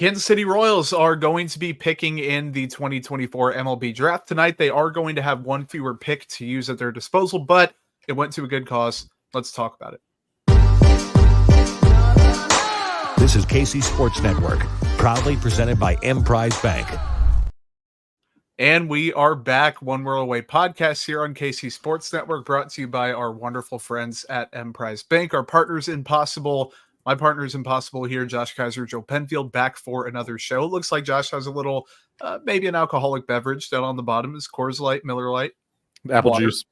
Kansas City Royals are going to be picking in the 2024 MLB draft tonight. They are going to have one fewer pick to use at their disposal, but it went to a good cause. Let's talk about it. This is KC Sports Network, proudly presented by Emprise Bank. And we are back. One World Away podcast here on KC Sports Network, brought to you by our wonderful friends at Emprise Bank, our partners in Possible. My partner's impossible here, Josh Keiser, Joel Penfield, back for another show. It looks like Josh has a little, maybe an alcoholic beverage down on the bottom. Is Coors Light, Miller Light? Apple juice.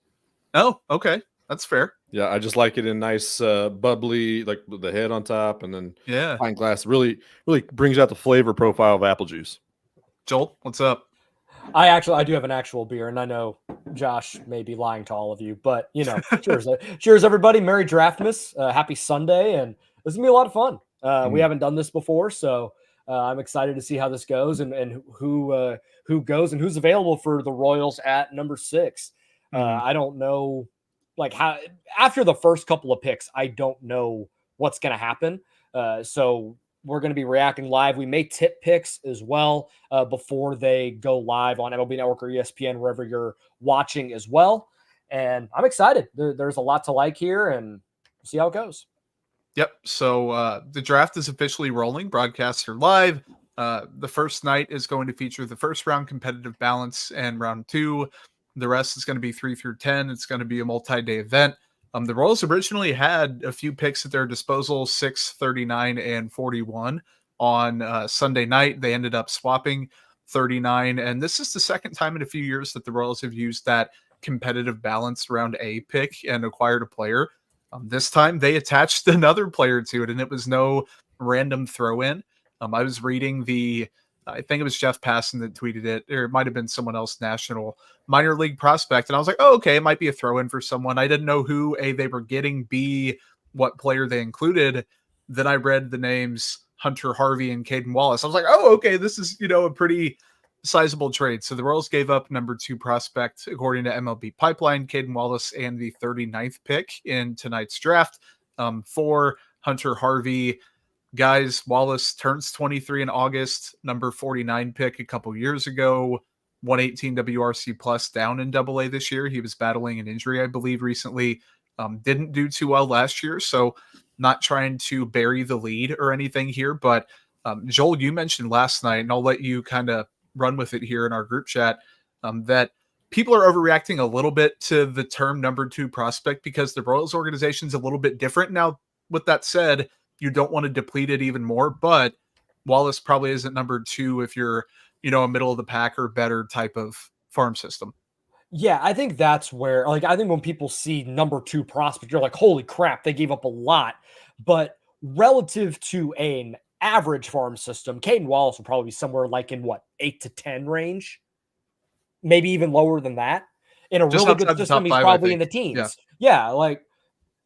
Oh, okay. That's fair. Yeah, I just like it in nice, bubbly, like with the head on top, and then pint glass. Really brings out the flavor profile of apple juice. Joel, what's up? I do have an actual beer, and I know Josh may be lying to all of you, but cheers everybody. Merry Draftmas. Happy Sunday, and this is gonna be a lot of fun. We haven't done this before, so I'm excited to see how this goes and who goes and who's available for the Royals at number 6. I don't know, like, how after the first couple of picks, I don't know what's gonna happen. So we're going to be reacting live. We may tip picks as well before they go live on MLB Network or ESPN, wherever you're watching as well. And I'm excited. There's a lot to like here, and we'll see how it goes. Yep. So the draft is officially rolling. Broadcasts are live. The first night is going to feature the first round competitive balance and round 2. The rest is going to be 3 through 10. It's going to be a multi-day event. The Royals originally had a few picks at their disposal, 6, 39, and 41 on Sunday night. They ended up swapping 39, and this is the second time in a few years that the Royals have used that competitive balance round A pick and acquired a player. This time they attached another player to it, and it was no random throw-in. I was reading I think it was Jeff Passan that tweeted it, or it might have been someone else, national minor league prospect. And I was like, oh, okay, it might be a throw in for someone. I didn't know who A, they were getting, B, what player they included. Then I read the names Hunter Harvey and Caden Wallace. I was like, oh, okay, this is, a pretty sizable trade. So the Royals gave up number 2 prospect, according to MLB Pipeline, Caden Wallace, and the 39th pick in tonight's draft for Hunter Harvey. Guys, Wallace turns 23 in August, number 49 pick a couple years ago, 118 WRC plus down in AA this year. He was battling an injury, I believe, recently. Didn't do too well last year, so not trying to bury the lead or anything here. But Joel, you mentioned last night, and I'll let you kind of run with it here in our group chat, that people are overreacting a little bit to the term number 2 prospect because the Royals organization is a little bit different. Now, with that said, you don't want to deplete it even more, but Wallace probably isn't number 2 if you're, a middle of the pack or better type of farm system. Yeah, I think that's where, I think when people see number 2 prospect, you're like, holy crap, they gave up a lot. But relative to an average farm system, Caden Wallace will probably be somewhere like in 8 to 10 range, maybe even lower than that. In a really good system, he's probably in the teens. Yeah,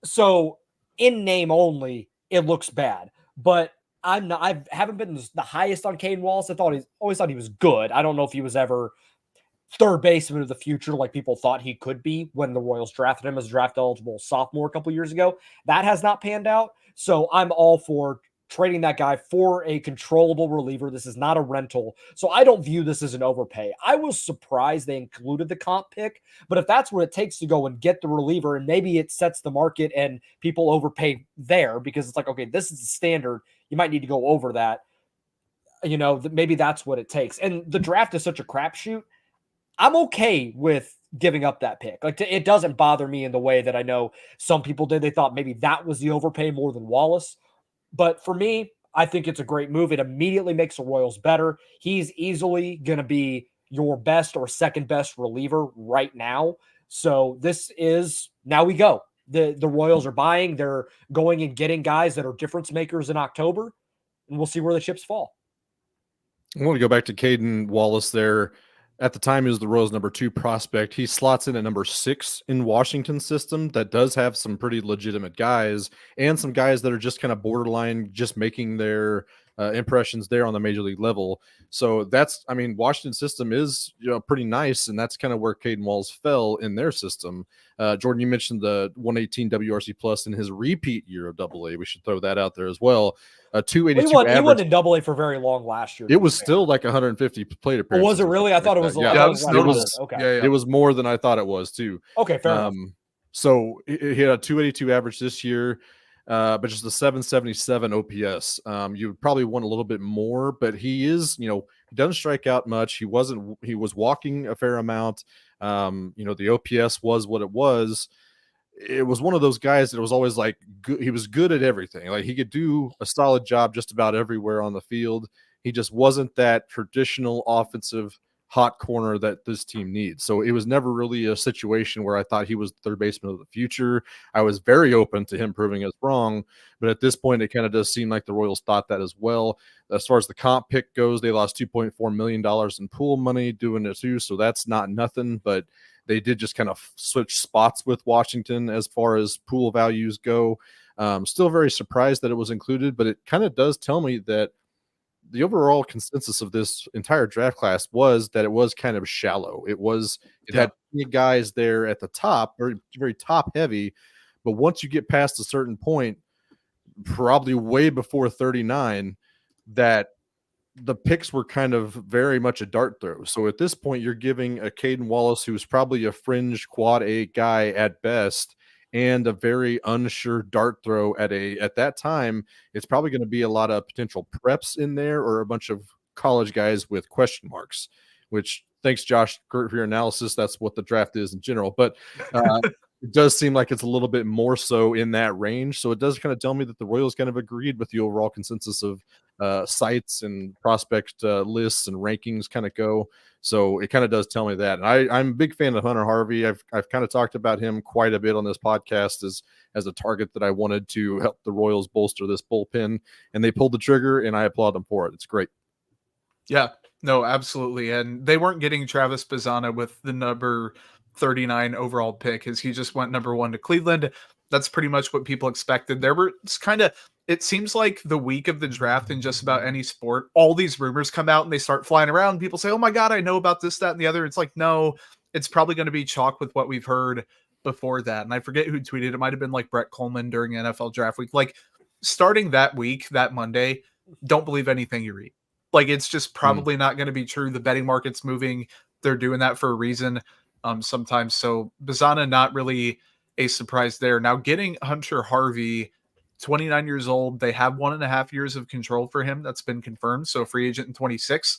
so in name only, it looks bad, but I haven't been the highest on Caden Wallace. I always thought he was good. I don't know if he was ever third baseman of the future like people thought he could be when the Royals drafted him as a draft eligible sophomore a couple years ago. That has not panned out. So I'm all for trading that guy for a controllable reliever. This is not a rental. So I don't view this as an overpay. I was surprised they included the comp pick, but if that's what it takes to go and get the reliever, and maybe it sets the market and people overpay there because it's like, okay, this is the standard. You might need to go over that. Maybe that's what it takes. And the draft is such a crapshoot. I'm okay with giving up that pick. It doesn't bother me in the way that I know some people did. They thought maybe that was the overpay more than Wallace. But for me, I think it's a great move. It immediately makes the Royals better. He's easily going to be your best or second best reliever right now. So now we go. The Royals are buying. They're going and getting guys that are difference makers in October, and we'll see where the chips fall. I want to go back to Caden Wallace there. At the time, he was the Royals' number 2 prospect. He slots in at number 6 in Washington's system that does have some pretty legitimate guys and some guys that are just kind of borderline, just making their impressions there on the major league level. So that's, I mean, Washington's system is, pretty nice, and that's kind of where Caden Wallace fell in their system. Jordan, you mentioned the 118 WRC plus in his repeat year of AA. We should throw that out there as well. 282 he average. wasn't in AA for very long last year. It was still like 150 plate Oh, appearances. was it really? I thought it was. Yeah, that was notable. Okay. It was more than I thought it was too. Okay, fair enough. So he had a 282 average this year, but just a 777 OPS. You would probably want a little bit more, but he is, he doesn't strike out much. He was walking a fair amount. The OPS was what it was. It was one of those guys that was always like good. He was good at everything. Like he could do a solid job just about everywhere on the field. He just wasn't that traditional offensive hot corner that this team needs. So it was never really a situation where I thought he was the third baseman of the future. I was very open to him proving us wrong, but at this point, it kind of does seem like the Royals thought that as well. As far as the comp pick goes, they lost $2.4 million in pool money doing it too, so that's not nothing, but they did just kind of switch spots with Washington as far as pool values go. Still very surprised that it was included, but it kind of does tell me that the overall consensus of this entire draft class was that it was kind of shallow. It had guys there at the top, very, very top heavy, but once you get past a certain point, probably way before 39, that the picks were kind of very much a dart throw. So at this point, you're giving a Caden Wallace, who's probably a fringe quad A guy at best, and a very unsure dart throw at that time. It's probably going to be a lot of potential preps in there or a bunch of college guys with question marks, which thanks, Josh, for your analysis. That's what the draft is in general. But it does seem like it's a little bit more so in that range. So it does kind of tell me that the Royals kind of agreed with the overall consensus of sites and prospect lists and rankings kind of go. So it kind of does tell me that. And I'm a big fan of Hunter Harvey. I've kind of talked about him quite a bit on this podcast as a target that I wanted to help the Royals bolster this bullpen, and they pulled the trigger, and I applaud them for it. It's great. Yeah, no, absolutely. And they weren't getting Travis Bazzana with the number 39 overall pick, as he just went number 1 to Cleveland. That's pretty much what people expected. It seems like the week of the draft in just about any sport, all these rumors come out and they start flying around. People say, oh my God, I know about this, that, and the other. It's like, no, it's probably going to be chalk with what we've heard before that. And I forget who tweeted. It might've been like Brett Coleman during NFL draft week. Like starting that week, that Monday, don't believe anything you read. Like it's just probably not going to be true. The betting market's moving. They're doing that for a reason sometimes. So Bazzana, not really a surprise there. Now getting Hunter Harvey, 29 years old. They have 1.5 years of control for him. That's been confirmed. So free agent in 26.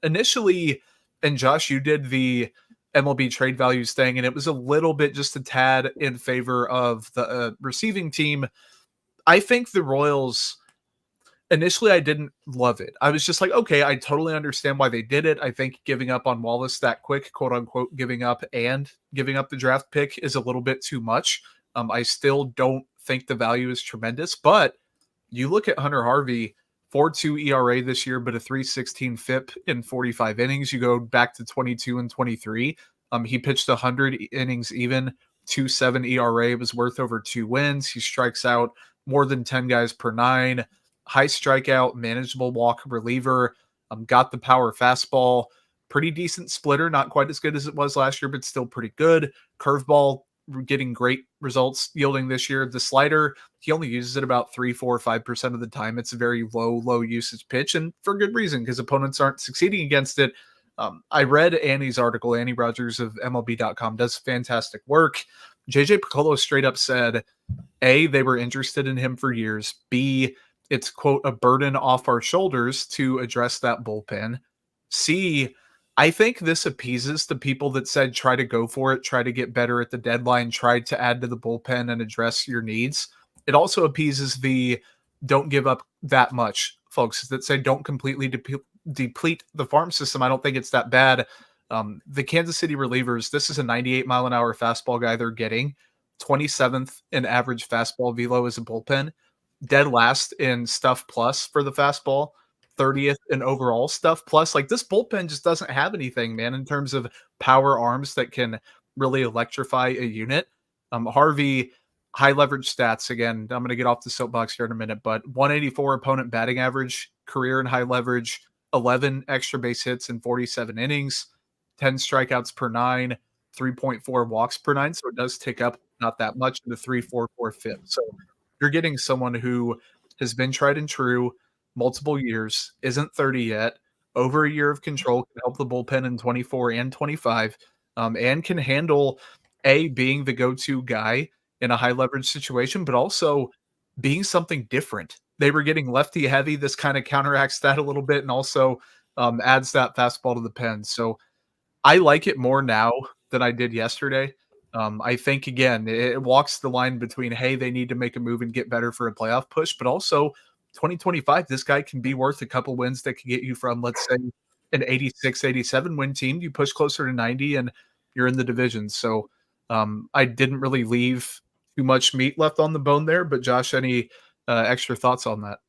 Initially, and Josh, you did the MLB trade values thing, and it was a little bit just a tad in favor of the receiving team. I think the Royals, initially, I didn't love it. I was just like, okay, I totally understand why they did it. I think giving up on Wallace that quick, quote unquote, giving up the draft pick is a little bit too much. I still don't think the value is tremendous, but you look at Hunter Harvey, 4.2 ERA this year, but a 3.16 FIP in 45 innings. You go back to 22 and 23. He pitched 100 innings even, 2.7 ERA, was worth over 2 wins. He strikes out more than 10 guys per 9. High strikeout, manageable walk reliever. Got the power fastball, pretty decent splitter, not quite as good as it was last year, but still pretty good. Curveball, getting great results yielding this year. The slider, he only uses it about 3, 4, 5% of the time. It's a very low usage pitch, and for good reason, because opponents aren't succeeding against it. I read Annie's article. Annie Rogers of MLB.com does fantastic work. JJ Piccolo straight up said, A, they were interested in him for years. B, it's, quote, a burden off our shoulders to address that bullpen. C, I think this appeases the people that said try to go for it, try to get better at the deadline, try to add to the bullpen and address your needs. It also appeases the don't give up that much folks that say don't completely deplete the farm system. I don't think it's that bad. The Kansas City relievers, this is a 98-mile-an-hour fastball guy they're getting, 27th in average fastball velo as a bullpen, dead last in stuff plus for the fastball, 30th in overall stuff plus. Like this bullpen just doesn't have anything, man, in terms of power arms that can really electrify a unit. Harvey, high leverage stats. Again, I'm going to get off the soapbox here in a minute, but 184 opponent batting average career in high leverage, 11 extra base hits in 47 innings, 10 strikeouts per nine, 3.4 walks per nine. So it does tick up not that much into 3.44 FIP. So you're getting someone who has been tried and true multiple years, isn't 30 yet, over a year of control, can help the bullpen in 24 and 25, and can handle being the go-to guy in a high leverage situation, but also being something different. They were getting lefty heavy. This kind of counteracts that a little bit and also adds that fastball to the pen. So I like it more now than I did yesterday. I think, again, it walks the line between, hey, they need to make a move and get better for a playoff push, but also 2025, this guy can be worth a couple wins that can get you from, let's say, an 86, 87 win team. You push closer to 90 and you're in the division. So I didn't really leave too much meat left on the bone there, but Josh, any extra thoughts on that?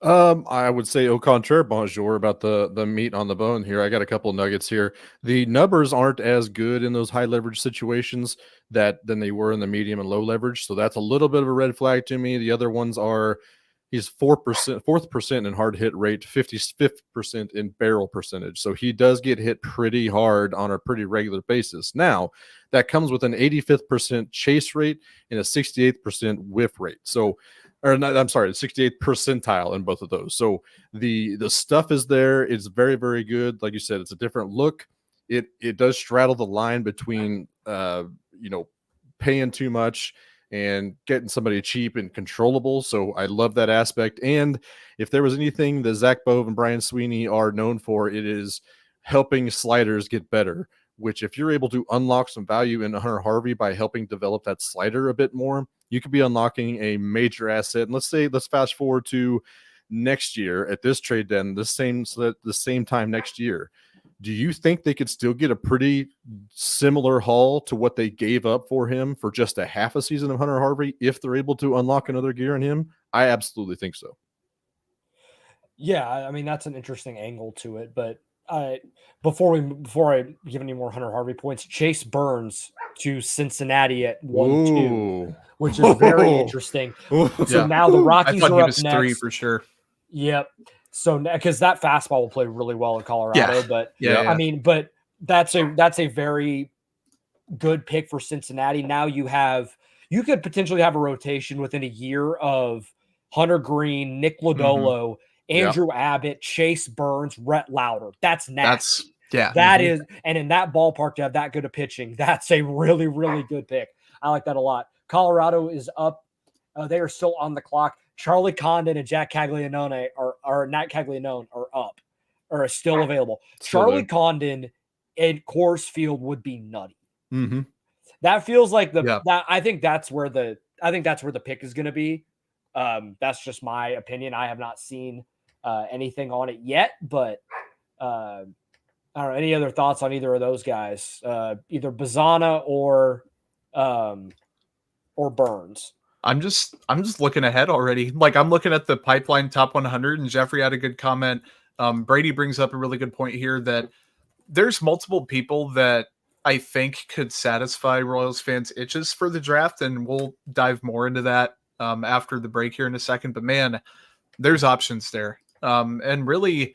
I would say au contraire, bonjour, about the meat on the bone here. I got a couple of nuggets here. The numbers aren't as good in those high leverage situations than they were in the medium and low leverage. So that's a little bit of a red flag to me. The other ones are he's 4th percent in hard hit rate, 55th% in barrel percentage. So he does get hit pretty hard on a pretty regular basis. Now, that comes with an 85th% chase rate and a 68% whiff rate. So or not, I'm sorry, 68th percentile in both of those. So the stuff is there. It's very, very good. Like you said, it's a different look. It does straddle the line between paying too much and getting somebody cheap and controllable. So I love that aspect. And if there was anything that Zach Bove and Brian Sweeney are known for, it is helping sliders get better, which if you're able to unlock some value in Hunter Harvey by helping develop that slider a bit more, you could be unlocking a major asset. And let's fast forward to next year at this trade deadline, the same time next year. Do you think they could still get a pretty similar haul to what they gave up for him for just a half a season of Hunter Harvey if they're able to unlock another gear in him? I absolutely think so. Yeah, I mean, that's an interesting angle to it. But before I give any more Hunter Harvey points, Chase Burns to Cincinnati at 1-2, which is very interesting. So now the Rockies I thought are he up was next. 3 for sure. Yep. So because that fastball will play really well in Colorado, but I mean, but that's a very good pick for Cincinnati. Now you could potentially have a rotation within a year of Hunter Green, Nick Lodolo, Andrew Abbott, Chase Burns, Rhett Lauder. That's nasty. That is, and in that ballpark to have that good of pitching, that's a really, really good pick. I like that a lot. Colorado is up. They are still on the clock. Charlie Condon and Jack Caglianone are not Caglianone are up or are still available. Charlie Condon in Coors Field would be nutty. Mm-hmm. That feels like that. I think that's where the pick is going to be. That's just my opinion. I have not seen anything on it yet, but I don't know. Any other thoughts on either of those guys? Either Bazana or Burns. I'm just looking ahead already. Like I'm looking at the pipeline top 100, and Jeffrey had a good comment. Brady brings up a really good point here that there's multiple people that I think could satisfy Royals fans' itches for the draft, and we'll dive more into that after the break here in a second. But man, there's options there, and really,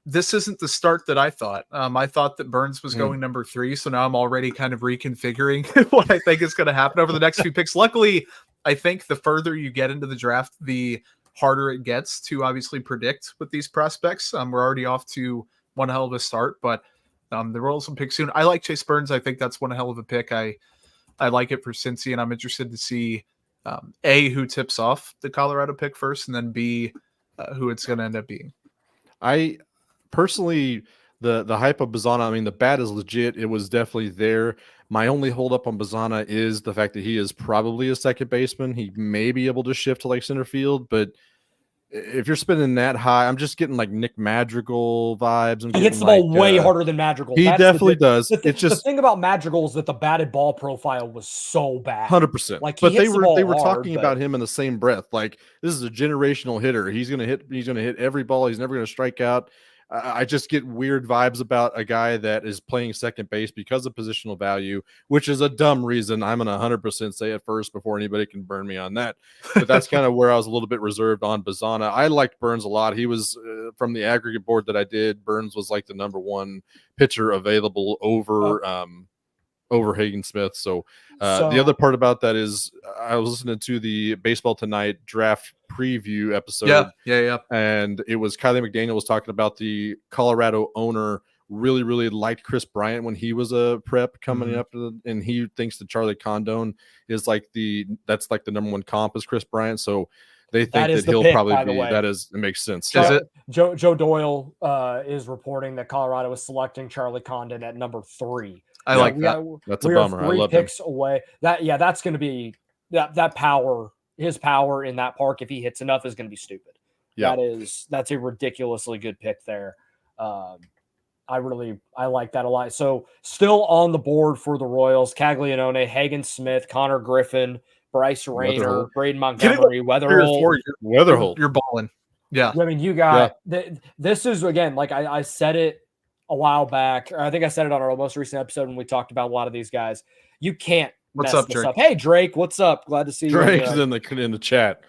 this isn't the start that I thought. I thought that Burns was going number 3, so now I'm already kind of reconfiguring what I think is going to happen over the next few picks. Luckily, I think the further you get into the draft, the harder it gets to obviously predict with these prospects. We're already off to one hell of a start, but the Royals will pick soon. I like Chase Burns. I think that's one hell of a pick. I like it for Cincy, and I'm interested to see A, who tips off the Colorado pick first, and then B, who it's going to end up being. I personally, the hype of Bazana, I mean, the bat is legit. It was definitely there. My only holdup on Bazana is the fact that he is probably a second baseman. He may be able to shift to like center field, but if you're spending that high, I'm just getting like Nick Madrigal vibes. He hits the ball way harder than Madrigal. He definitely does. It's just the thing about Madrigal is that the batted ball profile was so bad. 100%. Like, but they were talking about him in the same breath. Like, this is a generational hitter. He's gonna hit every ball. He's never gonna strike out. I just get weird vibes about a guy that is playing second base because of positional value, which is a dumb reason. I'm going to 100% say it first before anybody can burn me on that. But that's kind of where I was a little bit reserved on Bazana. I liked Burns a lot. He was from the aggregate board that I did. Burns was like the number one pitcher available over Hagen Smith. So the other part about that is I was listening to the Baseball Tonight draft preview episode. Yeah. And it was Kylie McDaniel was talking about the Colorado owner really, really liked Chris Bryant when he was a prep coming up, and he thinks that Charlie Condon is that's the number one comp is Chris Bryant. So they think that he'll probably be. It makes sense. Joe Doyle is reporting that Colorado is selecting Charlie Condon at number 3. I like that. That's a bummer. I love picks away. That's going to be that power. His power in that park, if he hits enough, is going to be stupid. Yeah, that's a ridiculously good pick there. I like that a lot. So still on the board for the Royals: Caglianone, Hagen Smith, Connor Griffin, Bryce Rayner, Braden Montgomery, Weatherholt. You're balling. Yeah. I mean, you got this is again, like I said it a while back. Or I think I said it on our most recent episode when we talked about a lot of these guys. You can't. What's up, Drake? Hey, Drake. What's up? Glad to see you. Drake's in the chat.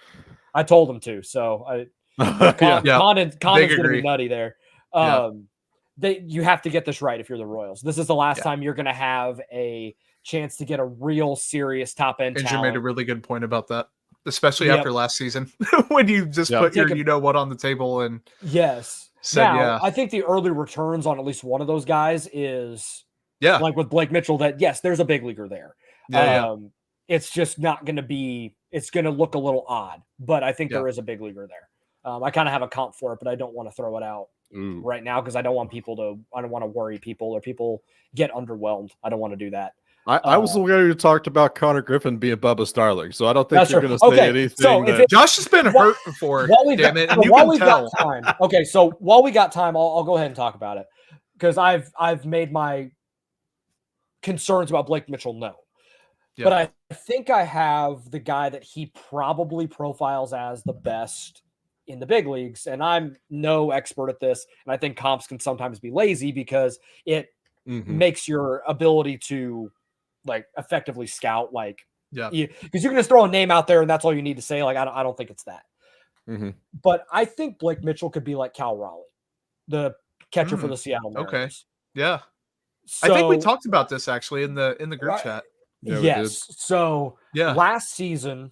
I told him to. So Condon's going to be nutty there. You have to get this right if you're the Royals. This is the last time you're going to have a chance to get a real serious top end. And you made a really good point about that, especially after last season when you just put your what on the table and said, I think the early returns on at least one of those guys is like with Blake Mitchell. That there's a big leaguer there. It's just not going to be. It's going to look a little odd, but I think there is a big leaguer there. I kind of have a comp for it, but I don't want to throw it out right now because I don't want to worry people or people get underwhelmed. I don't want to do that. I was the guy who talked about Connor Griffin being Bubba Starling, so I don't think you're going to say anything. So Josh has been hurt before, damn it, and you can tell. So while we got time, I'll go ahead and talk about it because I've made my concerns about Blake Mitchell known. But I think I have the guy that he probably profiles as the best in the big leagues. And I'm no expert at this. And I think comps can sometimes be lazy because it makes your ability to effectively scout, because you can just throw a name out there and that's all you need to say. I don't think it's that. But I think Blake Mitchell could be like Cal Raleigh, the catcher for the Seattle Mariners. Okay. Yeah. So, I think we talked about this actually in the group chat. Yeah, yes. So last season,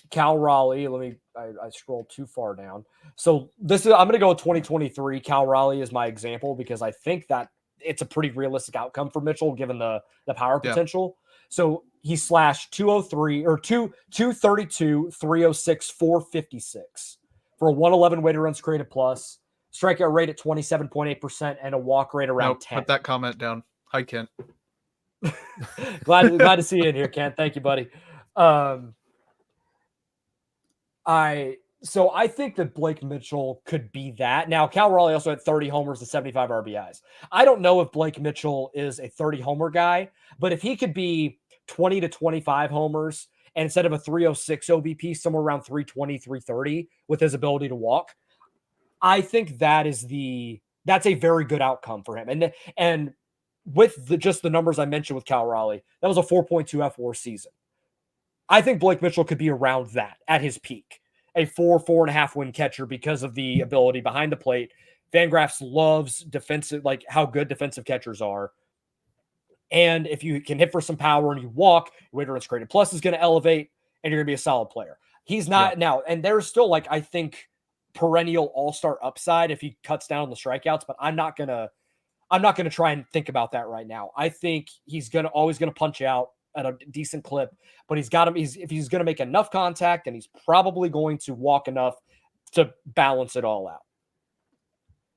Cal Raleigh, I scrolled too far down. So I'm going to go with 2023. Cal Raleigh is my example because I think that it's a pretty realistic outcome for Mitchell given the power potential. So he slashed 203 or 232, 306, 456 for a 111 weighted runs created plus, strikeout rate at 27.8% and a walk rate around 10. Put that comment down. Hi, Kent. glad to see you in here, Ken. Thank you, buddy. So I think that Blake Mitchell could be that. Now, Cal Raleigh also had 30 homers and 75 RBIs. I don't know if Blake Mitchell is a 30 homer guy, but if he could be 20 to 25 homers and instead of a 306 OBP, somewhere around 320, 330 with his ability to walk, I think that's a very good outcome for him. And with just the numbers I mentioned with Cal Raleigh, that was a 4.2 F4 season. I think Blake Mitchell could be around that at his peak, a 4.5 win catcher because of the ability behind the plate. Fangraphs loves defensive, how good defensive catchers are. And if you can hit for some power and you walk, weighted runs created plus is going to elevate and you're going to be a solid player. He's not now, and there's still I think perennial all-star upside if he cuts down on the strikeouts, but I'm not going to try and think about that right now. I think he's always going to punch out at a decent clip, but if he's going to make enough contact, and he's probably going to walk enough to balance it all out.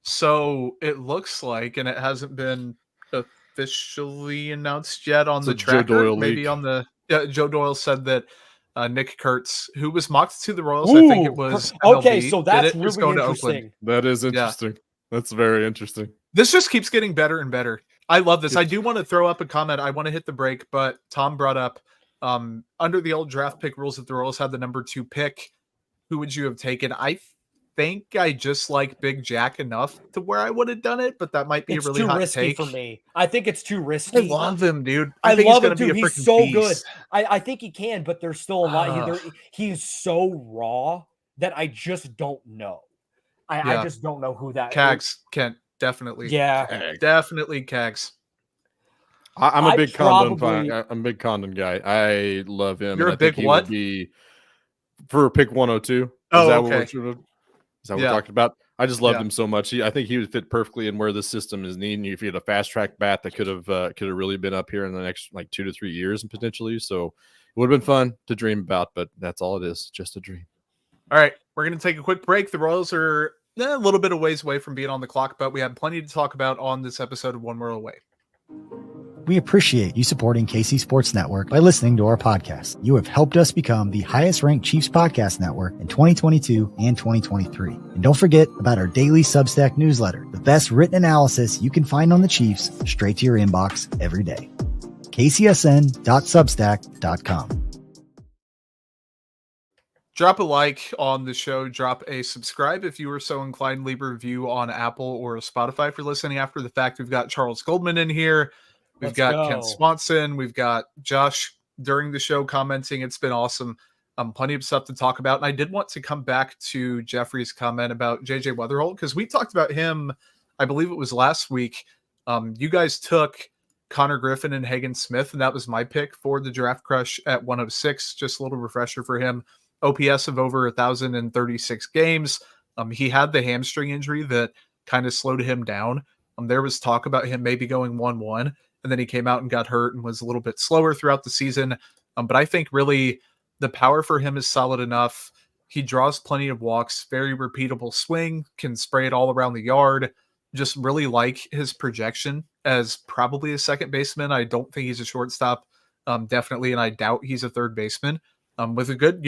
So it looks like, and it hasn't been officially announced yet on the tracker, maybe on the Joe Doyle said that Nick Kurtz, who was mocked to the Royals, I think it was MLB, okay, so that's really interesting. That is interesting. That's very interesting. This just keeps getting better and better. I love this. I do want to throw up a comment. I want to hit the break, but Tom brought up under the old draft pick rules, if the Royals had the number 2 pick, who would you have taken? I think I just like Big Jack enough to where I would have done it, but that might be It's a really too hot risky take for me. I think it's too I risky. love him, dude. I think he's love gonna him too. be a He's freaking so good. beast. I think he can, but there's still a lot. Ugh. He's so raw that I just don't know. I Yeah. just don't know who that is. Cags, Kent, definitely. Yeah. Definitely Cags. I'm a I big Condon probably- fan. I'm a big Condon guy. I love him. You're and a I think big he what? would be for pick 102. Is Oh, that okay. what we're Yeah. talking about? I just loved Yeah. him so much. I think he would fit perfectly in where the system is needing you. If you had a fast track bat that could have really been up here in the next like 2 to 3 years and potentially. So it would have been fun to dream about, but that's all it is, just a dream. All right, we're going to take a quick break. The Royals are a little bit of ways away from being on the clock, but we have plenty to talk about on this episode of One World Away. We appreciate you supporting KC Sports Network by listening to our podcast. You have helped us become the highest ranked Chiefs podcast network in 2022 and 2023. And don't forget about our daily Substack newsletter, the best written analysis you can find on the Chiefs straight to your inbox every day. kcsn.substack.com. Drop a like on the show. Drop a subscribe if you are so inclined. Leave a review on Apple or Spotify for listening after the fact. We've got Charles Goldman in here. We've Let's got go. Ken Swanson. We've got Josh during the show commenting. It's been awesome. Plenty of stuff to talk about. And I did want to come back to Jeffrey's comment about JJ Weatherholt because we talked about him, I believe it was last week. You guys took Connor Griffin and Hagen Smith, and that was my pick for the Draft Crush at 106. Just a little refresher for him. OPS of over 1,036 games. He had the hamstring injury that kind of slowed him down. There was talk about him maybe going 1-1, and then he came out and got hurt and was a little bit slower throughout the season. But I think really the power for him is solid enough. He draws plenty of walks, very repeatable swing, can spray it all around the yard. Just really like his projection as probably a second baseman. I don't think he's a shortstop, definitely, and I doubt he's a third baseman. With a good,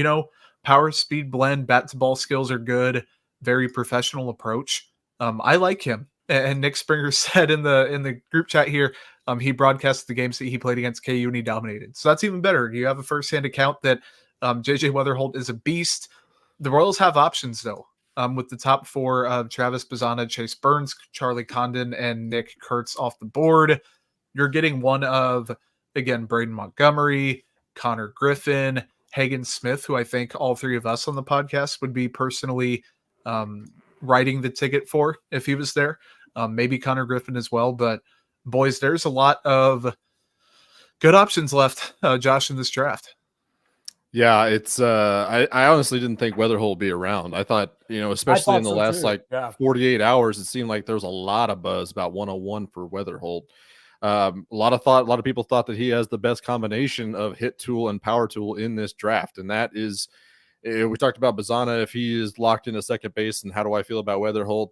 power speed blend, bat to ball skills are good, very professional approach. I like him. And Nick Springer said in the group chat here, he broadcasted the games that he played against KU and he dominated. So that's even better. You have a firsthand account that JJ Weatherholt is a beast. The Royals have options though, with the top four of Travis Bazzana, Chase Burns, Charlie Condon, and Nick Kurtz off the board. You're getting one of, again, Braden Montgomery, Connor Griffin, Hagen Smith, who I think all three of us on the podcast would be personally writing the ticket for if he was there. Maybe Connor Griffin as well. But boys, there's a lot of good options left, Josh, in this draft. Yeah, it's I honestly didn't think Weatherholt would be around. I thought, especially in the so last too. like Yeah. 48 hours, it seemed like there was a lot of buzz about 101 for Weatherholt. A lot of people thought that he has the best combination of hit tool and power tool in this draft. And that is, we talked about Bazzana, if he is locked into second base, and how do I feel about Weatherholt?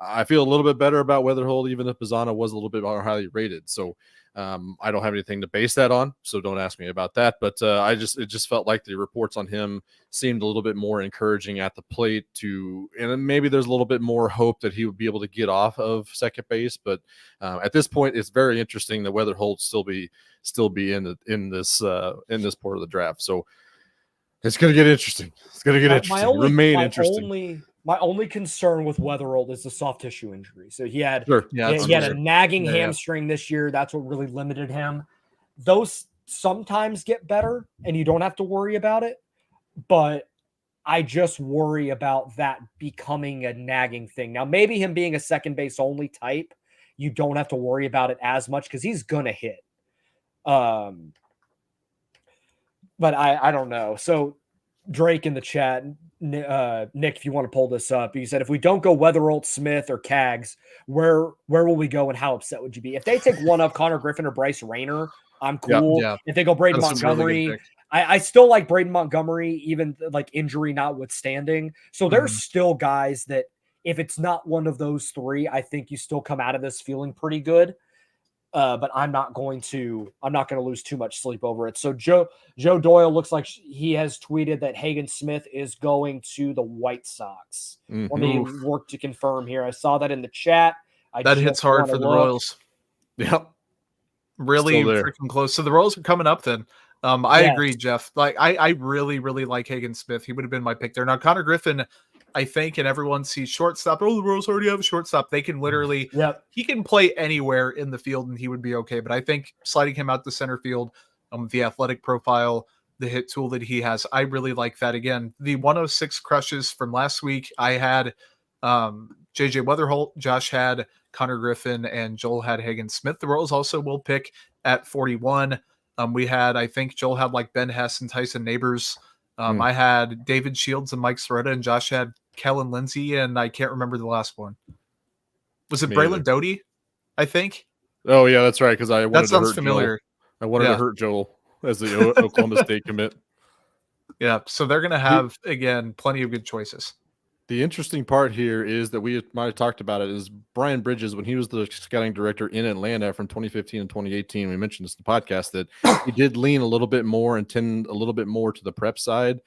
I feel a little bit better about Weatherholt, even if Bazzana was a little bit more highly rated. So I don't have anything to base that on, so don't ask me about that. But it just felt like the reports on him seemed a little bit more encouraging at the plate and then maybe there's a little bit more hope that he would be able to get off of second base. But at this point, it's very interesting that Weatherholt still be in this part of the draft. So it's going to get interesting. It's going to get interesting. Interesting. My only concern with Weatherholt is the soft tissue injury. So he had he had a nagging hamstring this year. That's what really limited him. Those sometimes get better and you don't have to worry about it. But I just worry about that becoming a nagging thing. Now, maybe him being a second base only type, you don't have to worry about it as much because he's going to hit. But I don't know. So Drake in the chat, Nick, if you want to pull this up, he said, if we don't go Weatherholt, Smith, or Cags, where will we go and how upset would you be? If they take one of Connor Griffin or Bryce Rayner, I'm cool. Yeah. If they go Braden Montgomery, I still like Braden Montgomery, even like injury notwithstanding. So there's still guys that if it's not one of those three, I think you still come out of this feeling pretty good. But I'm not going to lose too much sleep over it. So Joe Doyle looks like he has tweeted that Hagen Smith is going to the White Sox. Let me work to confirm here. I saw that in the chat. That hits hard for the Royals. Yep. Really freaking close. So the Royals are coming up then. I agree, Jeff. Like I really, really like Hagen Smith. He would have been my pick there. Now Connor Griffin, I think, and everyone sees shortstop. Oh, the Royals already have a shortstop. They can literally, he can play anywhere in the field and he would be okay. But I think sliding him out to center field, the athletic profile, the hit tool that he has, I really like that. Again, the 106 crushes from last week, I had JJ Weatherholt, Josh had Connor Griffin, and Joel had Hagen Smith. The Royals also will pick at 41. We had, I think Joel had like Ben Hess and Tyson Neighbors. I had David Shields and Mike Soretta, and Josh had Kellen Lindsay, and I can't remember the last one. Was it Braylon Doty? I think. Oh yeah, that's right. Because I wanted that sounds to hurt familiar. Joel. I wanted to hurt Joel as the Oklahoma State commit. Yeah, so they're going to have again plenty of good choices. The interesting part here is that we might have talked about it is Brian Bridges, when he was the scouting director in Atlanta from 2015 and 2018. We mentioned this in the podcast that he did lean a little bit more and tend a little bit more to the prep side.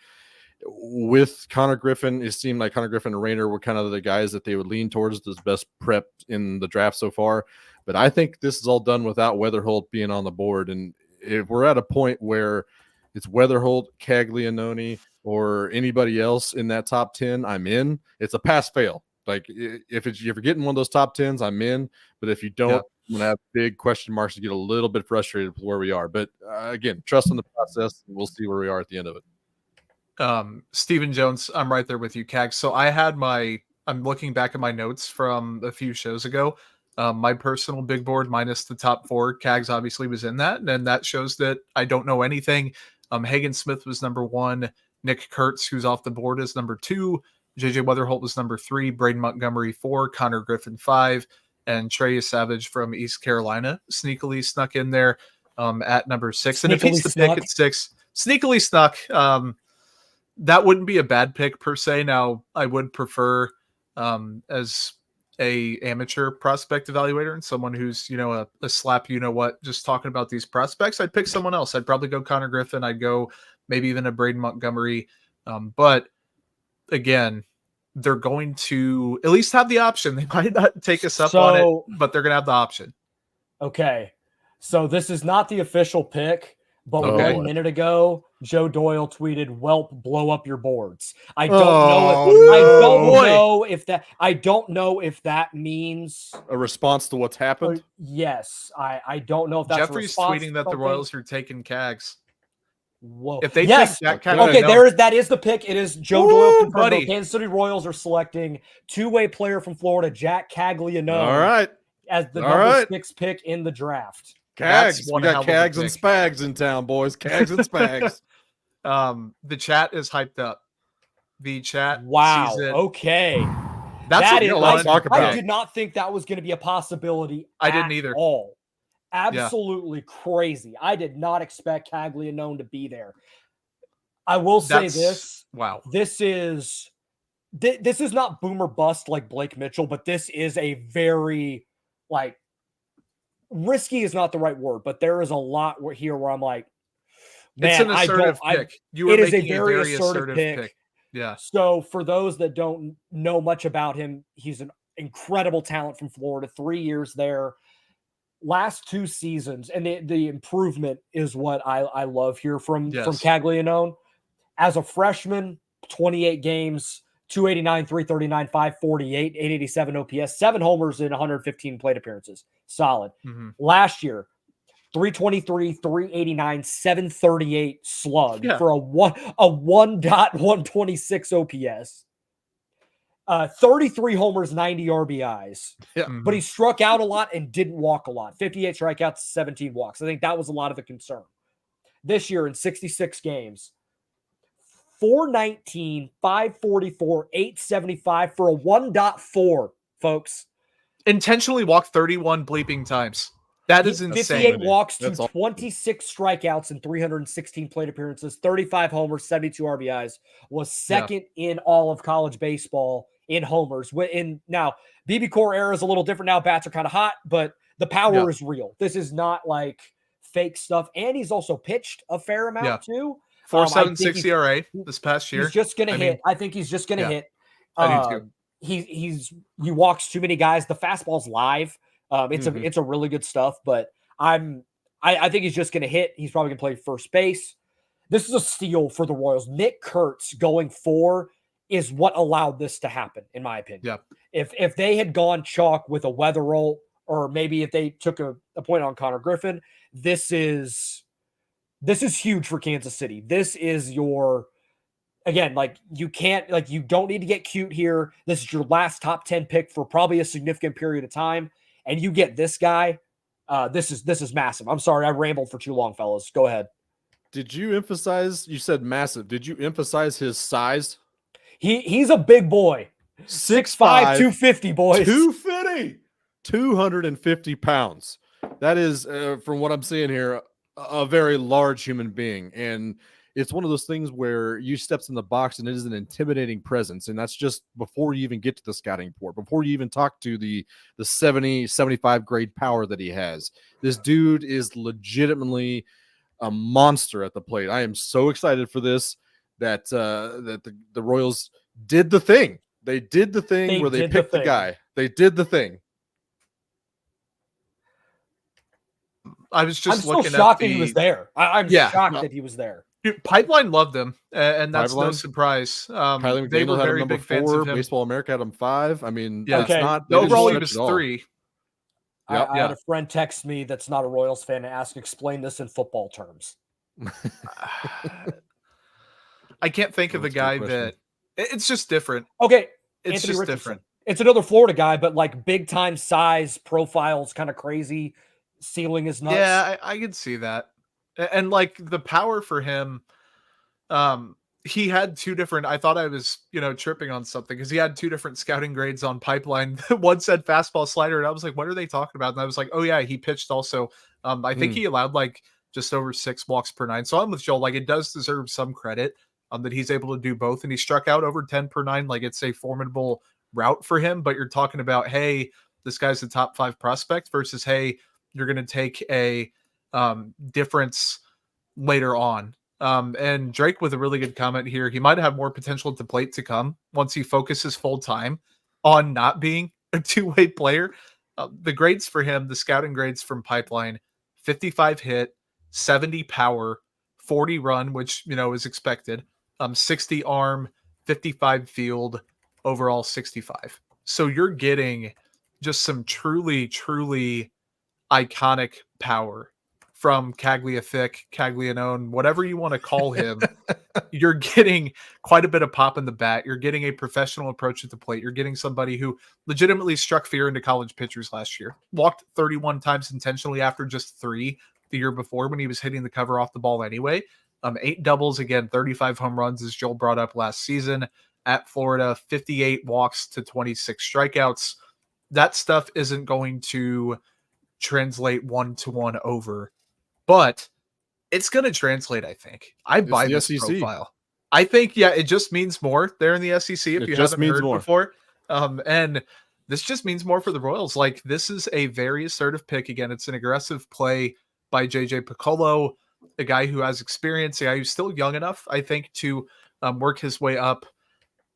With Connor Griffin, it seemed like Connor Griffin and Rayner were kind of the guys that they would lean towards as best prep in the draft so far. But I think this is all done without Weatherholt being on the board. And if we're at a point where it's Weatherholt, Caglianone, or anybody else in that top 10, I'm in. It's a pass fail. Like if you're getting one of those top 10s, I'm in. But if you don't, I'm going to have big question marks to get a little bit frustrated with where we are. But again, trust in the process. We'll see where we are at the end of it. Stephen Jones, I'm right there with you, Cag. So I'm looking back at my notes from a few shows ago. My personal big board minus the top 4, Cags obviously was in that, and that shows that I don't know anything. Hagen Smith was number 1. Nick Kurtz, who's off the board, is number 2. JJ Weatherholt was number 3. Braden Montgomery 4. Connor Griffin 5. And Trey Savage from East Carolina sneakily snuck in there at number 6. And if he's the pick at 6, sneakily snuck. That wouldn't be a bad pick per se. Now, I would prefer as a amateur prospect evaluator and someone who's, a slap, just talking about these prospects, I'd pick someone else. I'd probably go Connor Griffin. I'd go maybe even a Braden Montgomery. But again, they're going to at least have the option. They might not take us up on it, but they're going to have the option. Okay. So this is not the official pick, but 1 minute ago, Joe Doyle tweeted, "Welp, blow up your boards." I don't know if that means a response to what's happened. Yes, I don't know if that's Jeffrey's tweeting that the Royals are taking Cags. Whoa! If they take that Cag, that is the pick. It is Joe Doyle confirmed. The Kansas City Royals are selecting two-way player from Florida, Jack Caglianone. All right, as the number 6 pick in the draft. Cags. We got Cags and Spags in town, boys. Cags and Spags. The chat is hyped up. The chat. Wow. Sees it. Okay. That's what you want to talk about. I did not think that was going to be a possibility. I didn't either. All. Absolutely crazy. I did not expect Caglianone to be there. I will say this. Wow. This is not boomer bust like Blake Mitchell, but this is a very risky is not the right word, but there is a lot here where I'm like, man, it's an assertive pick. It is a very assertive pick. Yeah. So for those that don't know much about him, he's an incredible talent from Florida. 3 years there, last 2 seasons, and the improvement is what I love here from Caglianone. As a freshman, 28 games, 289, 339, 548, 887 OPS, 7 homers in 115 plate appearances. Solid. Mm-hmm. Last year, 323, 389, 738 slug for a 1.126 OPS. 33 homers, 90 RBIs. Yeah. But he struck out a lot and didn't walk a lot. 58 strikeouts, 17 walks. I think that was a lot of the concern. This year in 66 games, 419, 544, 875 for a 1.4, folks. Intentionally walked 31 bleeping times. That is insane. 58 walks to 26 strikeouts and 316 plate appearances, 35 homers, 72 RBIs, was second in all of college baseball in homers. Now, BB Core era is a little different now. Bats are kind of hot, but the power is real. This is not like fake stuff. And he's also pitched a fair amount too. 4.76 ERA this past year. He's just going to hit. I think he's just going to hit. I do too. He walks too many guys. The fastball's live. It's a really good stuff, but I think he's just going to hit. He's probably going to play first base. This is a steal for the Royals. Nick Kurtz going 4 is what allowed this to happen, in my opinion. Yeah. If they had gone chalk with a Weatherall, or maybe if they took a point on Connor Griffin, this is huge for Kansas City. This is your, again, like you don't need to get cute here. This is your last top 10 pick for probably a significant period of time, and you get this guy. This is massive. I'm sorry, I rambled for too long, fellas. Go ahead. Did you emphasize? You said massive. Did you emphasize his size? He's a big boy. 6'5", 250, boys. 250. 250 pounds. That is, from what I'm seeing here, a very large human being. And it's one of those things where you steps in the box and it is an intimidating presence. And that's just before you even get to the scouting report, before you even talk to the 70, 75 grade power that he has. This dude is legitimately a monster at the plate. I am so excited for this, that the Royals did the thing. They did the thing where they picked the guy. They did the thing. I'm still shocked that he was there. I'm shocked that he was there. Dude, Pipeline loved him, and that's Pipeline? no surprise. Kylie They were McDaniel had him very number big fans 4. of him. Baseball America had him 5. I mean, Yeah. it's not. The overall, he didn't was stretch at all. 3. I had a friend text me that's not a Royals fan and ask, explain this in football terms. I can't think of a That's a good guy question. that it's just different. Okay, It's Anthony just Richardson. different. It's another Florida guy, but like big time size, profile's kind of crazy. Ceiling is nuts. Yeah, I could see that. And like the power for him, he had 2 different, I thought I was, tripping on something because he had 2 different scouting grades on Pipeline. One said fastball slider, and I was like, what are they talking about? And I was like, oh yeah, he pitched also. I think he allowed like just over 6 walks per 9. So I'm with Joel. Like, it does deserve some credit that he's able to do both. And he struck out over 10 per 9. Like, it's a formidable route for him. But you're talking about, hey, this guy's a top 5 prospect versus, hey, you're going to take a difference later on. And Drake with a really good comment here. He might have more potential at the plate to come once he focuses full time on not being a 2-way player. The grades for him, the scouting grades from Pipeline, 55 hit, 70 power, 40 run, which, is expected, 60 arm, 55 field, overall 65. So you're getting just some truly, truly iconic power from Caglianone, whatever you want to call him. You're getting quite a bit of pop in the bat. You're getting a professional approach at the plate. You're getting somebody who legitimately struck fear into college pitchers last year. Walked 31 times intentionally after just 3 the year before when he was hitting the cover off the ball anyway. 8 doubles, again, 35 home runs, as Joel brought up last season at Florida, 58 walks to 26 strikeouts. That stuff isn't going to translate 1-to-1 over, but it's going to translate, I think. I buy this SEC profile. I think, it just means more there in the SEC if you haven't heard before. And this just means more for the Royals. Like, this is a very assertive pick. Again, it's an aggressive play by JJ Piccolo, a guy who has experience, a guy who's still young enough, I think, to work his way up.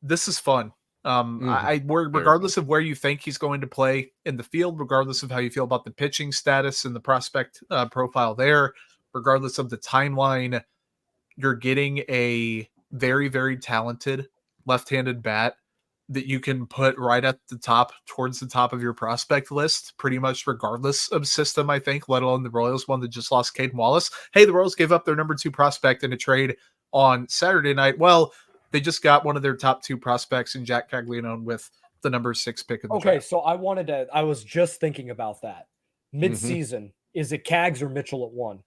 This is fun. Regardless of where you think he's going to play in the field, regardless of how you feel about the pitching status and the prospect profile there, regardless of the timeline, you're getting a very, very talented left-handed bat that you can put right at the top, towards the top of your prospect list, pretty much regardless of system, I think, let alone the Royals one that just lost Caden Wallace. Hey, the Royals gave up their number 2 prospect in a trade on Saturday night. Well, they just got one of their top 2 prospects in Jack Caglianone with the number 6 pick of the draft. So I was just thinking about that. Mid-season, is it Cags or Mitchell at 1?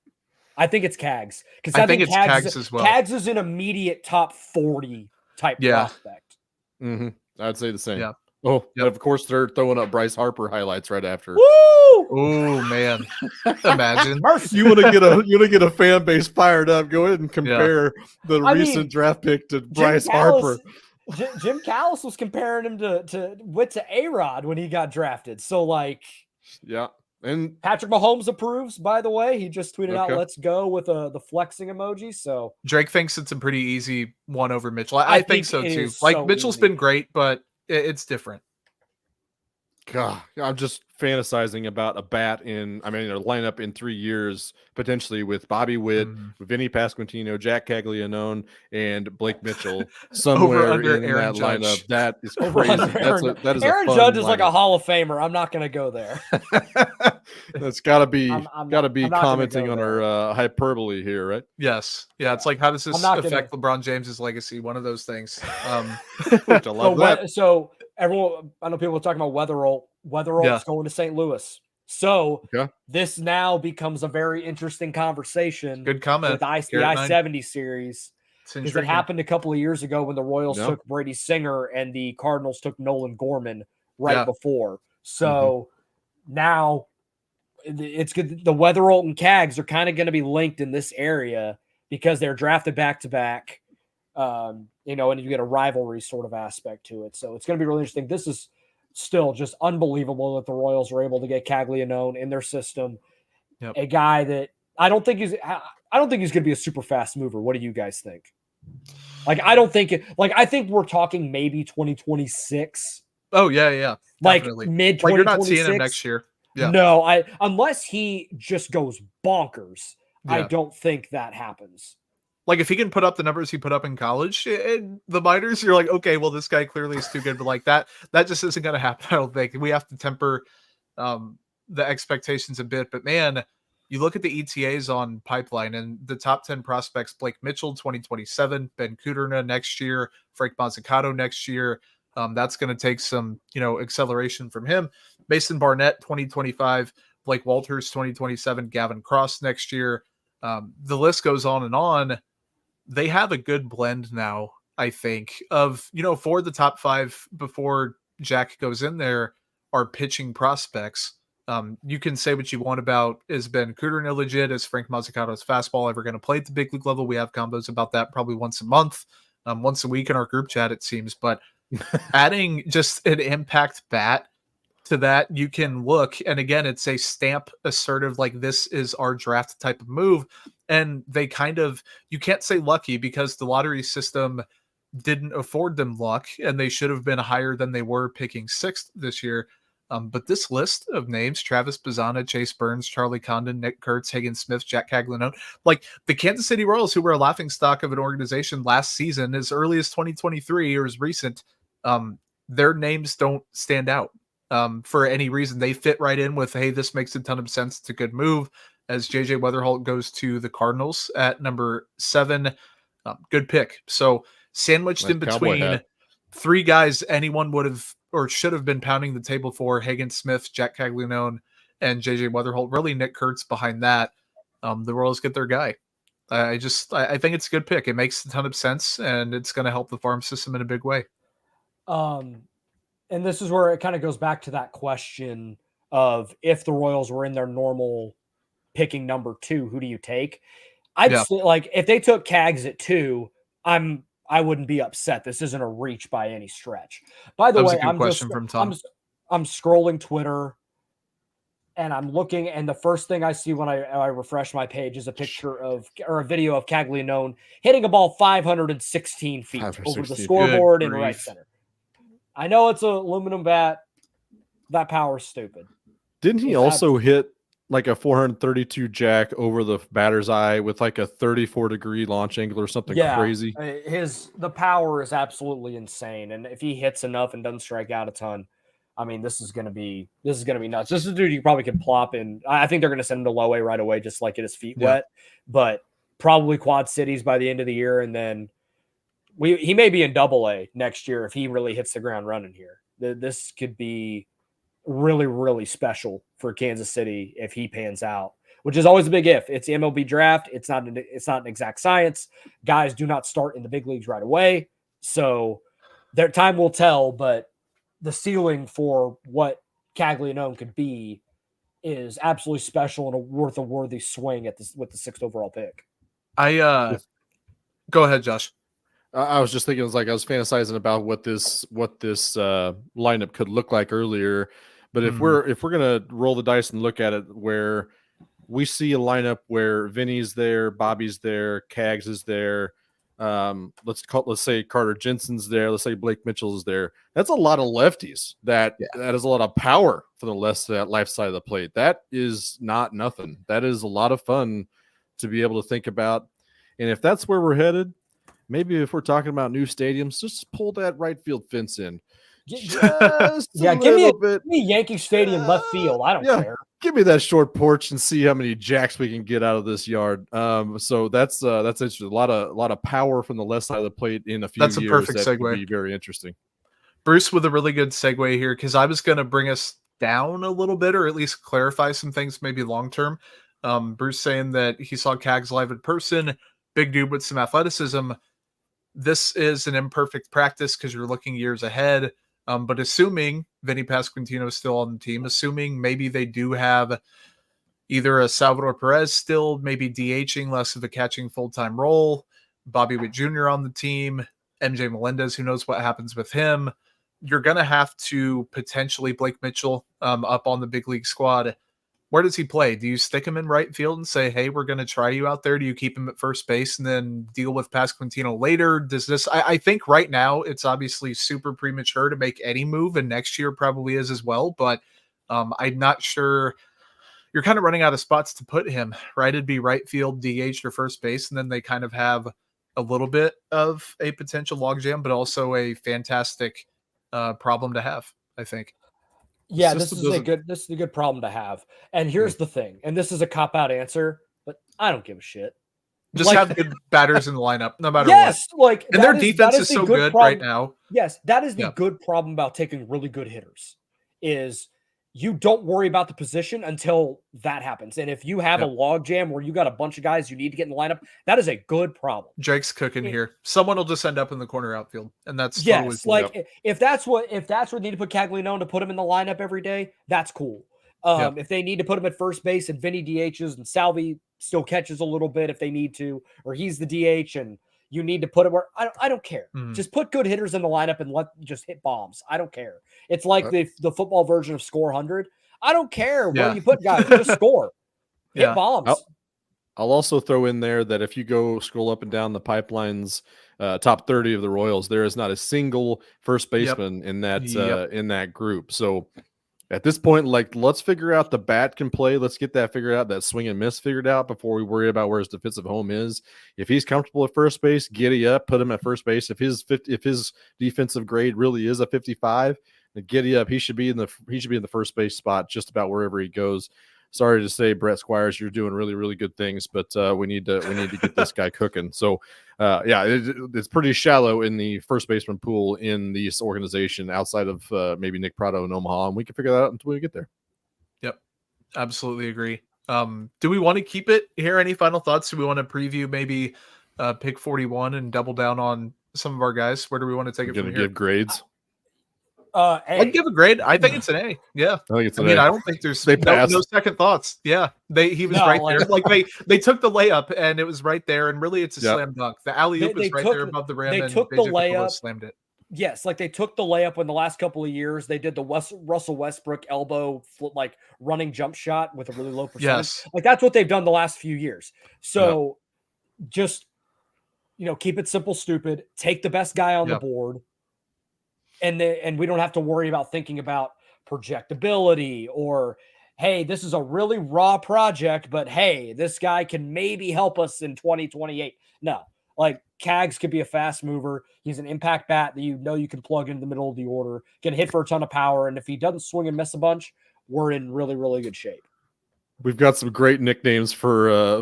I think it's Cags. Because I think it's Cags as well. Cags is an immediate top 40 type prospect. Mm-hmm. I'd say the same. Yeah. Oh, yep. Of course, they're throwing up Bryce Harper highlights right after. Woo! Oh man, imagine you want to get a fan base fired up. Go ahead and compare the recent draft pick to Bryce Harper. Jim Callis was comparing him to A-Rod when he got drafted. So and Patrick Mahomes approves. By the way, he just tweeted out "Let's go" with the flexing emoji. So Drake thinks it's a pretty easy one over Mitchell. I think so too. Like, Mitchell's been great, but it's different. God, I'm just fantasizing about a lineup in 3 years, potentially with Bobby Witt, Mhm. Vinny Pasquantino, Jack Caglianone, and Blake Mitchell Over somewhere under in Aaron that lineup. Judge. That is Over crazy. under Aaron, That is a Aaron fun Judge is like a lineup. Hall of Famer. I'm not going to go there. That's gotta be I'm not gonna commenting go on there. our hyperbly here, right? Yes. Yeah. It's like, how does I'm this not affect LeBron James's legacy? One of those things. Which I love that. So everyone, I know people are talking about Weatherall. Weatherall's going to St. Louis. So Okay. this now becomes a very interesting conversation Good comment. with the Garrett 9. I-70 series. It's Because it intriguing. happened a couple of years ago when the Royals Yeah. took Brady Singer and the Cardinals took Nolan Gorman right Yeah. before. So now it's good. The Weatherall and Cags are kind of going to be linked in this area because they're drafted back to back. And you get a rivalry sort of aspect to it. So it's going to be really interesting. This is still just unbelievable that the Royals were able to get Caglianone in their system. Yep. A guy that I don't think he's going to be a super fast mover. What do you guys think? I think we're talking maybe 2026. Oh, yeah. Definitely. Mid 2026. Like, you're not seeing him next year. Yeah. No, unless he just goes bonkers, I Yeah. don't think that happens. Like, if he can put up the numbers he put up in college in the minors, you're like, okay, well, this guy clearly is too good. But like that just isn't going to happen. I don't think. We have to temper the expectations a bit. But man, you look at the ETAs on Pipeline and the top 10 prospects: Blake Mitchell 2027, Ben Kuderna next year, Frank Mazzucato next year. That's going to take some acceleration from him. Mason Barnett 2025, Blake Walters 2027, Gavin Cross next year. The list goes on and on. They have a good blend now, I think, of, for the top 5 before Jack goes in there are pitching prospects. You can say what you want about, is Ben Kuderna legit? Is Frank Mazzucato's fastball ever going to play at the big league level? We have combos about that probably once a month, once a week in our group chat, it seems. But adding just an impact bat to that, you can look, and again, it's a stamp assertive, like this is our draft type of move. And they you can't say lucky because the lottery system didn't afford them luck, and they should have been higher than they were picking 6th this year. But this list of names: Travis Bazzana, Chase Burns, Charlie Condon, Nick Kurtz, Hagen Smith, Jack Caglianone, like the Kansas City Royals, who were a laughingstock of an organization last season, as early as 2023 or as recent, their names don't stand out for any reason. They fit right in with, hey, this makes a ton of sense. It's a good move. As JJ Weatherholt goes to the Cardinals at number 7, good pick. So sandwiched in between 3 guys anyone would have or should have been pounding the table for: Hagen Smith, Jack Caglianone, and JJ Weatherholt. Really, Nick Kurtz behind that. The Royals get their guy. I think it's a good pick. It makes a ton of sense, and it's going to help the farm system in a big way. And this is where it kind of goes back to that question of, if the Royals were in their normal picking number 2, who do you take? I'd say, like, if they took Cags at 2, I wouldn't be upset. This isn't a reach by any stretch. By the way, I'm scrolling Twitter and I'm looking, and the first thing I see when I refresh my page is a picture of, or a video of Caglianone hitting a ball 516 feet over the scoreboard in right center. I know it's an aluminum bat. That power's stupid. Didn't he also hit like a 432 jack over the batter's eye with like a 34-degree launch angle or something crazy? The power is absolutely insane, and if he hits enough and doesn't strike out a ton, I mean, this is gonna be nuts. This is a dude you probably could plop in. I think they're gonna send him to low A right away, just like get his feet wet. But probably Quad Cities by the end of the year, and then he may be in Double A next year if he really hits the ground running here. This could be really, really special for Kansas City if he pans out, which is always a big if. It's the MLB draft. It's not an exact science. Guys do not start in the big leagues right away, so their time will tell. But the ceiling for what Caglianone could be is absolutely special and worth a worthy swing with the 6th overall pick. Go ahead, Josh. I was just thinking, I was fantasizing about what this lineup could look like earlier. But if we're gonna roll the dice and look at it, where we see a lineup where Vinny's there, Bobby's there, Cags is there, Let's say Carter Jensen's there. Let's say Blake Mitchell's there. That's a lot of lefties. That is a lot of power for the left side of the plate. That is not nothing. That is a lot of fun to be able to think about. And if that's where we're headed, maybe if we're talking about new stadiums, just pull that right field fence in. Just give me Yankee Stadium left field. I don't care. Give me that short porch and see how many jacks we can get out of this yard. So that's interesting. A lot of power from the left side of the plate in a few years. That's a perfect segue. Could be very interesting. Bruce with a really good segue here, because I was going to bring us down a little bit, or at least clarify some things, maybe long term. Bruce saying that he saw Cags live in person, big dude with some athleticism. This is an imperfect practice because you're looking years ahead. But assuming Vinny Pasquantino is still on the team, assuming maybe they do have either a Salvador Perez still maybe DHing, less of a catching full-time role, Bobby Witt Jr. on the team, MJ Melendez, who knows what happens with him. You're going to have to potentially Blake Mitchell up on the big league squad. Where does he play? Do you stick him in right field and say, hey, we're going to try you out there? Do you keep him at first base and then deal with Pasquantino later? Does this, I think right now it's obviously super premature to make any move, and next year probably is as well, but I'm not sure. You're kind of running out of spots to put him, right? It'd be right field, DH, or first base, and then they kind of have a little bit of a potential logjam, but also a fantastic problem to have, I think. Yeah, this is a good problem to have. And here's the thing, and this is a cop-out answer, but I don't give a shit. Just have good batters in the lineup, no matter what. And their defense is so good right now. Yes, that is the good problem about taking really good hitters, is you don't worry about the position until that happens. And if you have a log jam where you got a bunch of guys you need to get in the lineup, that is a good problem. Jake's cooking here. Someone will just end up in the corner outfield, and that's totally cool. If that's what they need to put Caglianone to put him in the lineup every day, that's cool. If they need to put him at first base and Vinny DHs and Salvi still catches a little bit if they need to, or he's the DH and you need to put him where I don't care. Just put good hitters in the lineup and just hit bombs. I don't care. It's like the football version of Score 100. I don't care where you put guys, just score. Hit bombs. I'll also throw in there that if you go scroll up and down the pipeline's top 30 of the Royals, there is not a single first baseman in that group. So at this point, let's figure out the bat can play. Let's get that figured out, that swing and miss figured out before we worry about where his defensive home is. If he's comfortable at first base, giddy up, put him at first base. If his defensive grade really is a 55, then giddy up. He should be in the first base spot just about wherever he goes. Sorry to say, Brett Squires, you're doing really, really good things, but we need to get this guy cooking. So, it's pretty shallow in the first baseman pool in this organization outside of maybe Nick Prado in Omaha, and we can figure that out until we get there. Yep, absolutely agree. Do we want to keep it here? Any final thoughts? Do we want to preview maybe pick 41 and double down on some of our guys? Where do we want to take it from here? Give grades. I'd give a grade. I think it's an A. Yeah. I think it's an A. I don't think there's no second thoughts. Yeah. He was right there. They took the layup and it was right there. And really it's a slam dunk. The alley-oop was right there above the rim. They took the layup. Slammed it. Yes. They took the layup in the last couple of years. They did the Russell Westbrook elbow running jump shot with a really low percentage. Yes. That's what they've done the last few years. So just, keep it simple, stupid. Take the best guy on the board. And we don't have to worry about thinking about projectability or, hey, this is a really raw project, but hey, this guy can maybe help us in 2028. No, Cags could be a fast mover. He's an impact bat that you can plug into the middle of the order, can hit for a ton of power. And if he doesn't swing and miss a bunch, we're in really, really good shape. We've got some great nicknames for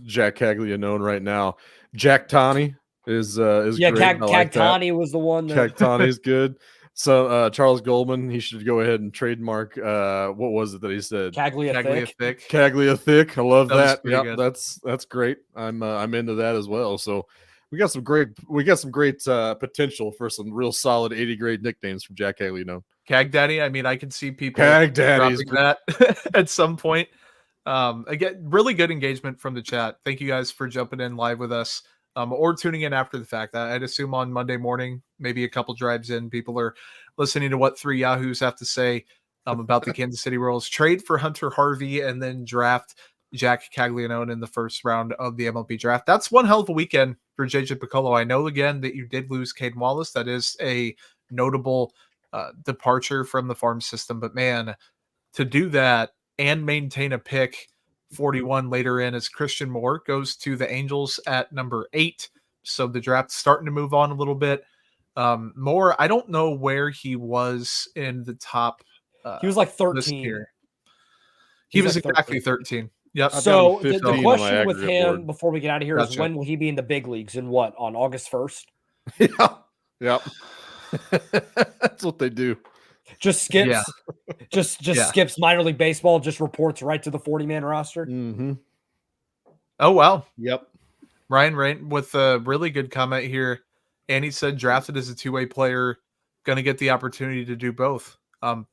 Jack Caglianone right now. Jack Tani is great. Cagtani was the one. Cagtani's good. So Charles Goldman, he should go ahead and trademark. What was it that he said? Caglia thick. Caglia thick. I love that. Yeah, that's great. I'm into that as well. So we got some great potential for some real solid 80 grade nicknames from Jack Caglianone. Cag Daddy. I mean, I can see people Cag Daddy's that at some point. Again, really good engagement from the chat. Thank you guys for jumping in live with us. Or tuning in after the fact. I'd assume on Monday morning, maybe a couple drives in, people are listening to what three Yahoos have to say about the Kansas City Royals trade for Hunter Harvey and then draft Jack Caglianone in the first round of the MLB draft. That's one hell of a weekend for JJ Piccolo. I know again that you did lose Caden Wallace. That is a notable departure from the farm system, but man, to do that and maintain a pick 41 later in as Christian Moore goes to the Angels at number 8. So the draft's starting to move on a little bit. Moore, I don't know where he was in the top. He was like list 13. here. He was like exactly 13. Yep. So I've got him the 15 on my question with aggregate him board. before we get out of here is Gotcha. when will he be in the big leagues and what, on August 1st? Yeah. Yep. That's what they do. Just skips, Yeah. just Yeah. skips minor league baseball, just reports right to the 40-man roster. Mm-hmm. Oh, wow. Yep. Ryan Rain with a really good comment here. And he said drafted as a two-way player, going to get the opportunity to do both.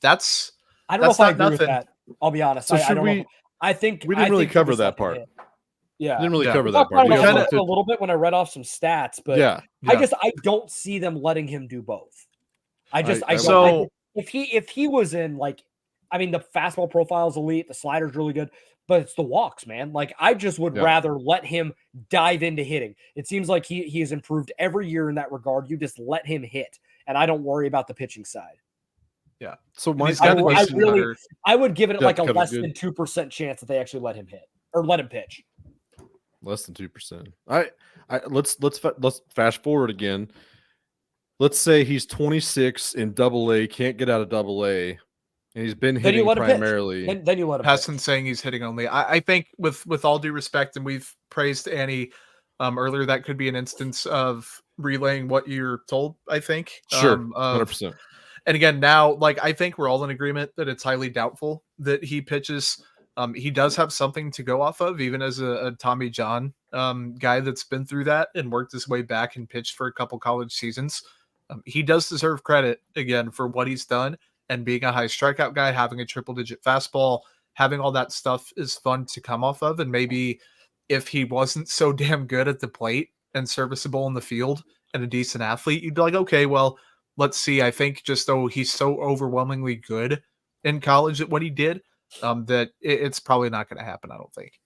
That's I don't know That's if I not agree with nothing. that. I'll be honest. So I should don't we- know. I think we didn't I really think he cover was that letting part. hit. Yeah. Didn't really Yeah. cover We that talked part. about You it guys kinda- want a to- little bit when I read off some stats, but yeah. I don't see them letting him do both. I don't. So- If he was in like, I mean, the fastball profile is elite, the slider's really good, but it's the walks, man. Like I just would Yeah. rather let him dive into hitting. It seems like he has improved every year in that regard. You just let him hit, and I don't worry about the pitching side. So And my he's got I- a I decent really- cutter. I would give it Yeah, like a cutter's less good. than 2% chance that they actually let him hit or let him pitch. less than 2%. Let's fast forward again. Let's say he's 26 in Double A, can't get out of Double A, and he's been Then you hitting let him pitch. primarily. Then you let him Pesson pitch. saying he's hitting only. I think with all due respect, and we've praised Annie earlier, that could be an instance of relaying what you're told, I think. Sure, of 100%. And again, now, like, I think we're all in agreement that it's highly doubtful that he pitches. He does have something to go off of, even as a Tommy John guy that's been through that and worked his way back and pitched for a couple college seasons. He does deserve credit, again, for what he's done and being a high strikeout guy, having a triple-digit fastball, having all that stuff is fun to come off of. And maybe if he wasn't so damn good at the plate and serviceable in the field and a decent athlete, you'd be like, okay, well, let's see. I think just though he's so overwhelmingly good in college at what he did, that it's probably not going to happen, I don't think.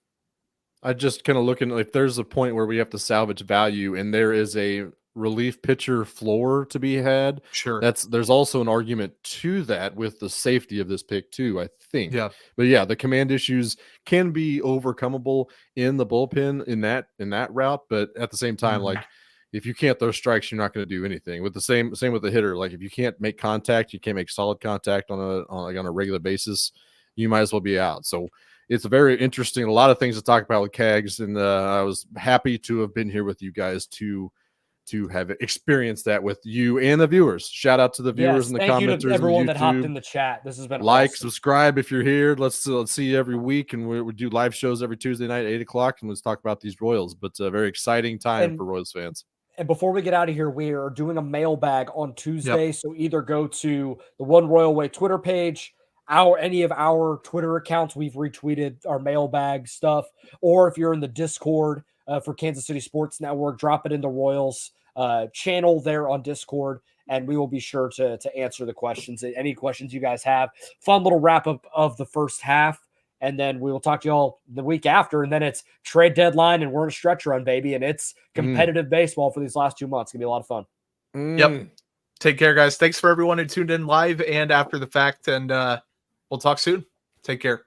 I just kind of looking if there's a point where we have to salvage value and there is a relief pitcher floor to be had. Sure. There's also an argument to that with the safety of this pick too, I think. Yeah. But yeah, the command issues can be overcomable in the bullpen in that route. But at the same time, Mhm. like if you can't throw strikes, you're not going to do anything. With the same with the hitter. Like if you can't make contact, you can't make solid contact on a regular basis, you might as well be out. So it's very interesting. A lot of things to talk about with Cags, and I was happy to have been here with you guys to have experienced that with you and the viewers. Shout out to the viewers and the thank you commenters to everyone on that hopped YouTube. in the chat. This has been Like, awesome. subscribe if you're here. Let's see you every week, and we do live shows every Tuesday night at 8:00, and let's talk about these Royals. But a very exciting time for Royals fans. And before we get out of here, we are doing a mailbag on Tuesday. So either go to the One Royal Way Twitter page, any of our Twitter accounts, we've retweeted our mailbag stuff, or if you're in the Discord for Kansas City Sports Network, drop it in the Royals channel there on Discord, and we will be sure to answer the questions. Any questions you guys have. Fun little wrap up of the first half, and then we will talk to y'all the week after, and then it's trade deadline, and we're in a stretch run, baby, and it's competitive baseball for these last 2 months. It's gonna be a lot of fun. Yep. Take care, guys. Thanks for everyone who tuned in live and after the fact, and we'll talk soon. Take care.